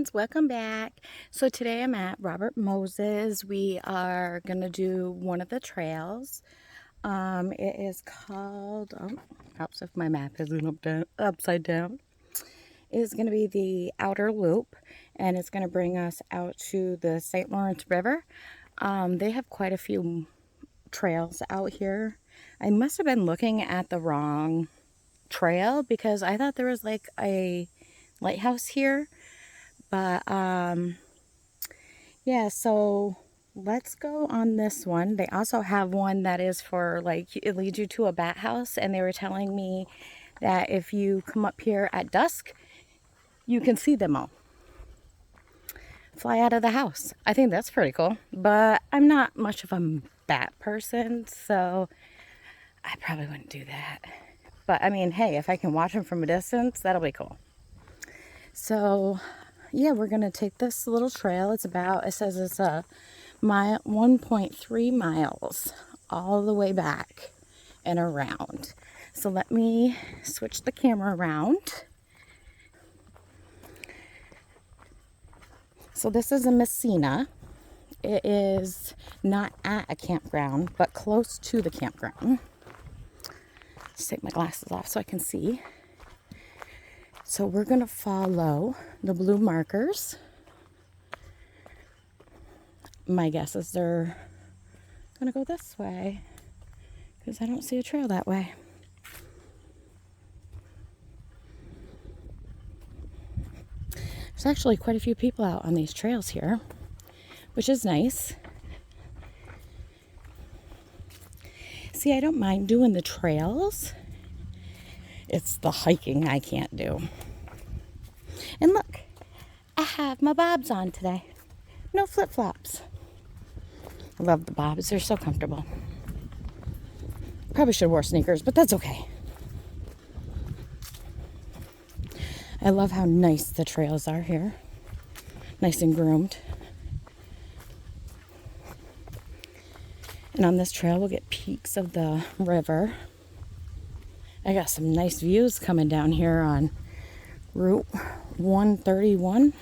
friends, welcome back. So today I'm at Robert Moses. We are gonna do one of the trails. It is called, helps if my map isn't upside down. It is gonna be the outer loop, and it's gonna bring us out to the St. Lawrence River. They have quite a few trails out here. I must have been looking at the wrong trail because I thought there was like a lighthouse here. But yeah, so let's go on this one. They also have one that is for like it leads you to a bat house, and they were telling me that if you come up here at dusk, you can see them all fly out of the house. I think that's pretty cool, but I'm not much of a bat person, so I probably wouldn't do that. But I mean, hey, if I can watch them from a distance, that'll be cool. So yeah, we're gonna take this little trail. It says it's a mile, 1.3 miles all the way back and around. So let me switch the camera around. So this is a Messina. It is not at a campground, but close to the campground. Let's take my glasses off so I can see. So we're gonna follow the blue markers. My guess is they're gonna go this way because I don't see a trail that way. There's actually quite a few people out on these trails here, which is nice. See, I don't mind doing the trails. It's the hiking I can't do. And look, I have my bobs on today. No flip-flops. I love the bobs. They're so comfortable. Probably should have wore sneakers, but that's okay. I love how nice the trails are here. Nice and groomed. And on this trail, we'll get peeks of the river. I got some nice views coming down here on Route 131.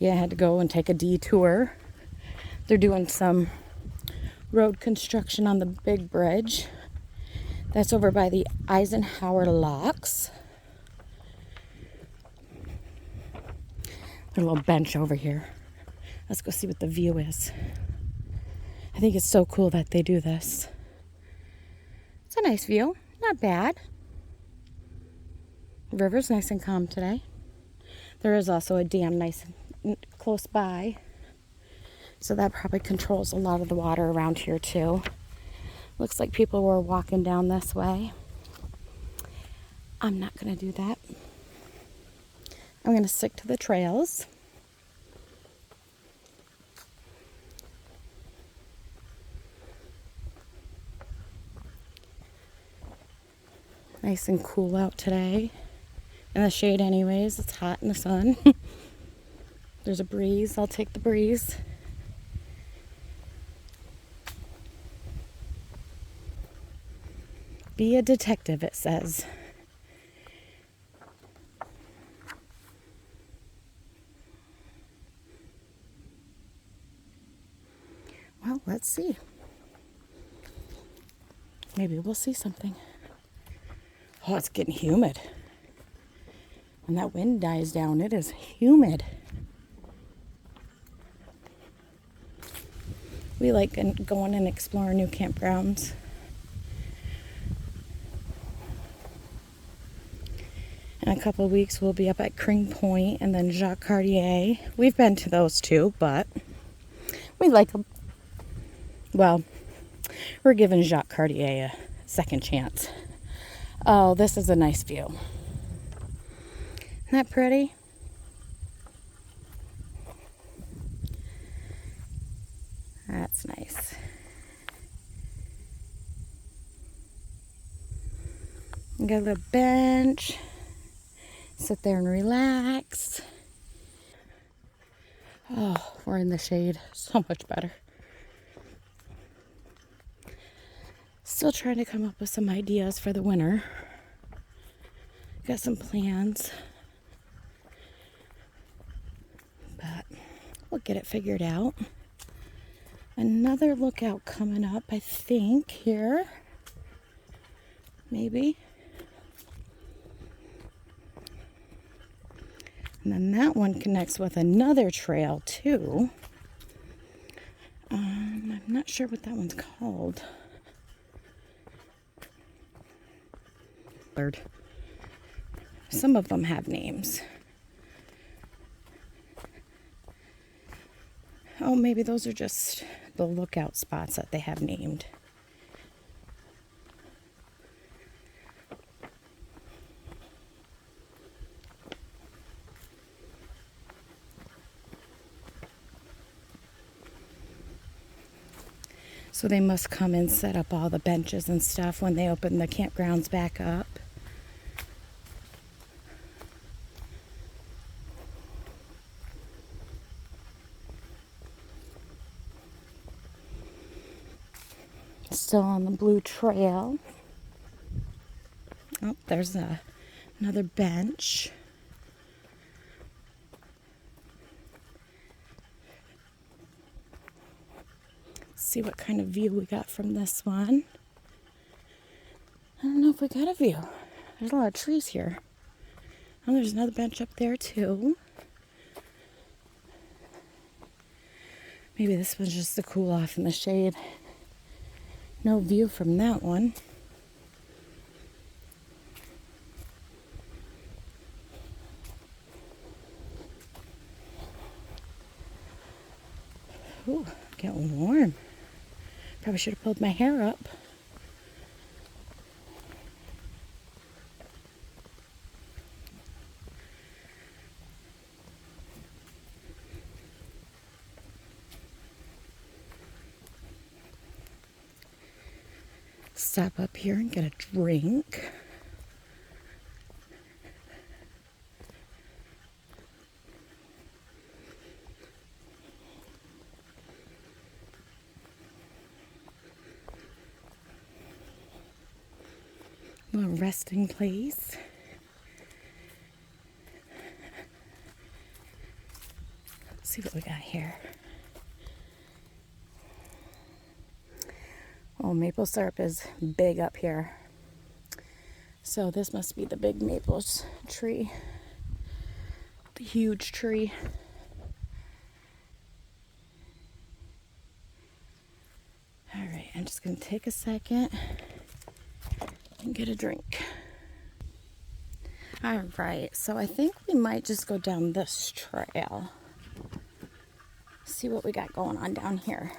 Yeah, I had to go and take a detour. They're doing some road construction on the big bridge. That's over by the Eisenhower Locks. There's a little bench over here. Let's go see what the view is. I think it's so cool that they do this. It's a nice view. Not bad. The river's nice and calm today. There is also a dam nice and close by. So that probably controls a lot of the water around here too. Looks like people were walking down this way. I'm not going to do that. I'm going to stick to the trails. Nice and cool out today. In the shade anyways. It's hot in the sun. There's a breeze. I'll take the breeze. Be a detective, it says. Well, let's see. Maybe we'll see something. Oh, it's getting humid. When that wind dies down, it is humid. We like going and exploring new campgrounds. In a couple of weeks, we'll be up at Cring Point and then Jacques Cartier. We've been to those too, but we like them. Well, we're giving Jacques Cartier a second chance. Oh, this is a nice view. Isn't that pretty? That's nice. We got a little bench. Sit there and relax. Oh, we're in the shade. So much better. Still trying to come up with some ideas for the winter. Got some plans. but we'll get it figured out. Another lookout coming up, I think, here. Maybe. And then that one connects with another trail, too. I'm not sure what that one's called. Some of them have names. Oh, maybe those are just the lookout spots that they have named. So they must come and set up all the benches and stuff when they open the campgrounds back up. Still on the blue trail. Oh, there's another bench. See what kind of view we got from this one. I don't know if we got a view. There's a lot of trees here. Oh, there's another bench up there too. Maybe this one's just to cool off in the shade. No view from that one. Ooh, getting warm. Probably should have pulled my hair up. Stop up here and get a drink. A little resting place. Let's see what we got here. Oh, maple syrup is big up here. So this must be the big maple tree. The huge tree. All right, I'm just gonna take a second and get a drink. All right, so I think we might just go down this trail. See what we got going on down here.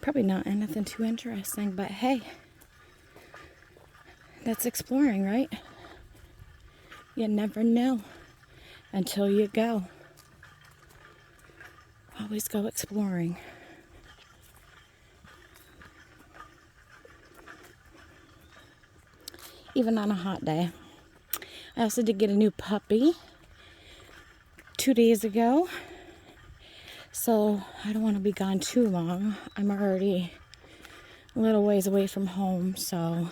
Probably not anything too interesting, but hey, that's exploring, right? You never know until you go. Always go exploring. Even on a hot day. I also did get a new puppy 2 days ago. So I don't want to be gone too long. I'm already a little ways away from home, so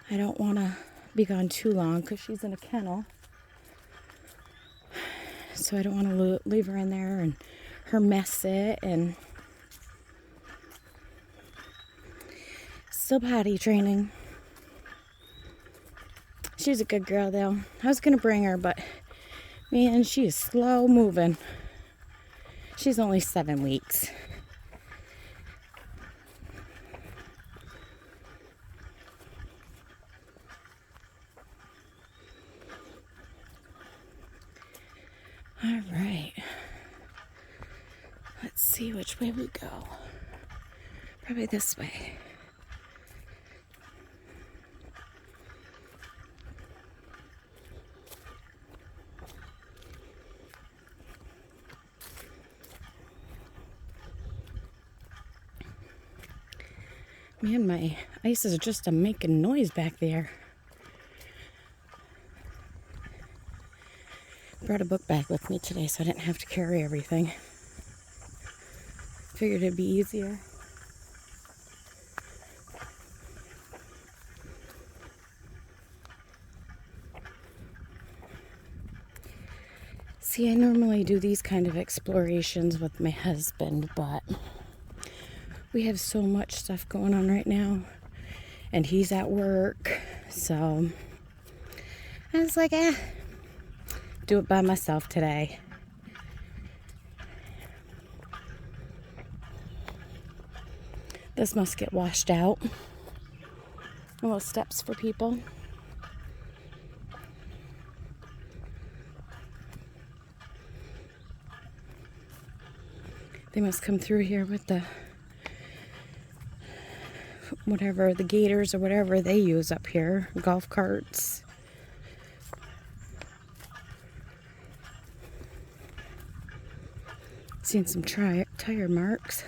I don't want to be gone too long because she's in a kennel. So I don't want to leave her in there and her mess it, and still potty training. She's a good girl though. I was going to bring her, but man, she is slow moving. She's only 7 weeks. All right. Let's see which way we go. Probably this way. Man, my ice is just a making noise back there. Brought a book bag with me today so I didn't have to carry everything. Figured it'd be easier. See, I normally do these kind of explorations with my husband, but we have so much stuff going on right now, and he's at work, so I was like, do it by myself today. This must get washed out. Little steps for people. They must come through here with the whatever, the gators or whatever they use up here, golf carts. Seen some tire marks.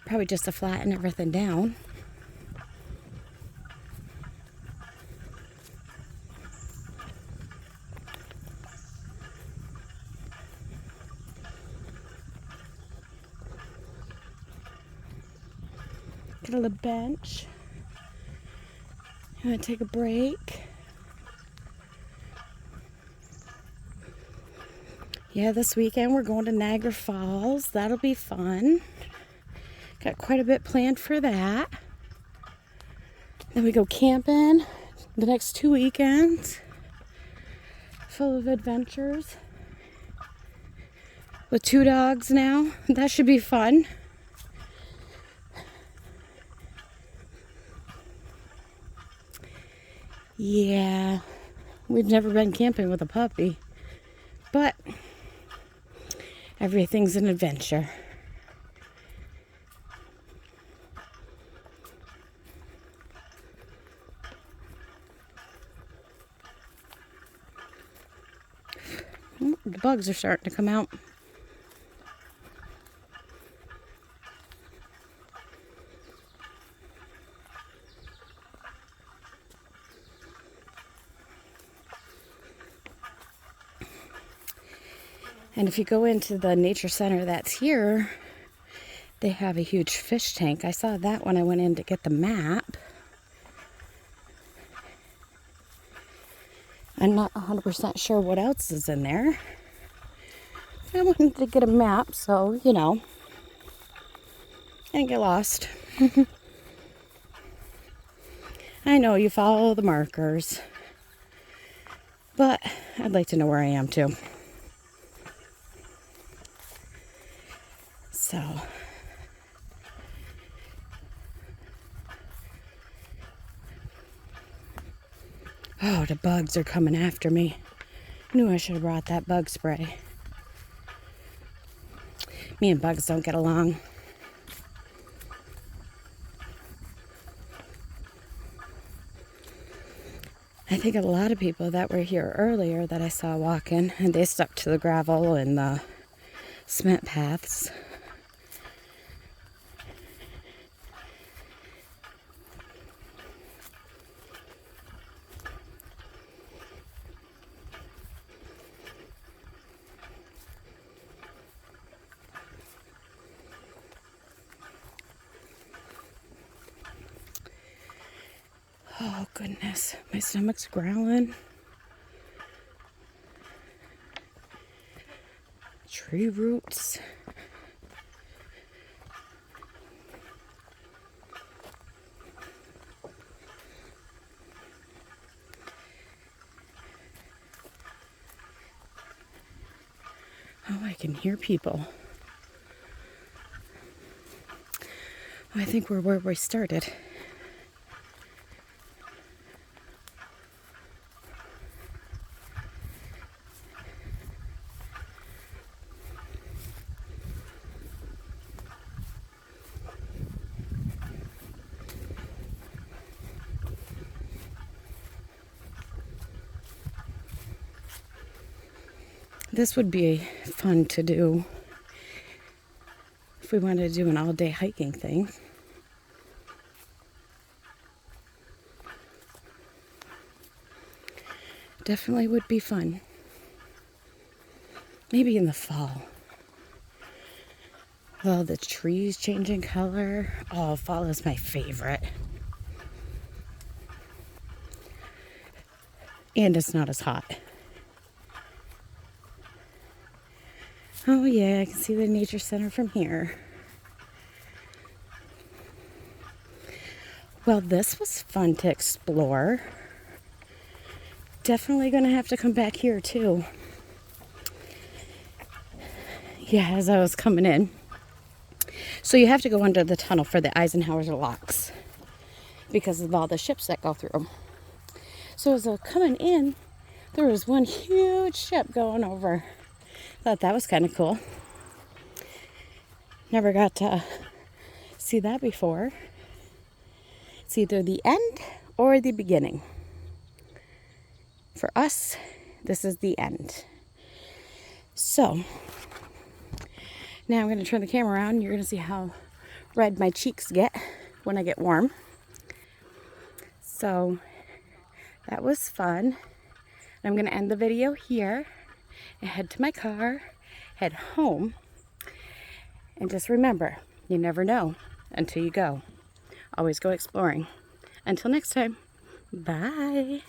Probably just to flatten everything down. Get a little bench. I'm gonna take a break. Yeah, this weekend we're going to Niagara Falls. That'll be fun. Got quite a bit planned for that. Then we go camping the next 2 weekends. Full of adventures. With 2 dogs now. That should be fun. Yeah, we've never been camping with a puppy, but everything's an adventure. The bugs are starting to come out. And if you go into the nature center that's here, they have a huge fish tank. I saw that when I went in to get the map. I'm not 100% sure what else is in there. I wanted to get a map, so, you know, I didn't get lost. I know you follow the markers, but I'd like to know where I am too. So, oh, the bugs are coming after me. Knew I should have brought that bug spray. Me and bugs don't get along. I think a lot of people that were here earlier that I saw walking, and they stuck to the gravel and the cement paths. Oh, goodness. My stomach's growling. Tree roots. Oh, I can hear people. Oh, I think we're where we started. This would be fun to do if we wanted to do an all-day hiking thing. Definitely would be fun. Maybe in the fall. Well, the trees changing color. Oh, fall is my favorite. And it's not as hot. Oh yeah, I can see the nature center from here. Well, this was fun to explore. Definitely gonna have to come back here too. Yeah, as I was coming in. So you have to go under the tunnel for the Eisenhower locks because of all the ships that go through. So as I was coming in, there was one huge ship going over. Thought that was kind of cool. Never got to see that before. It's either the end or the beginning. For us, this is the end. So, now I'm going to turn the camera around and you're going to see how red my cheeks get when I get warm. So, that was fun. I'm going to end the video here and head to my car, head home. And just remember, you never know until you go. Always go exploring. Until next time, bye.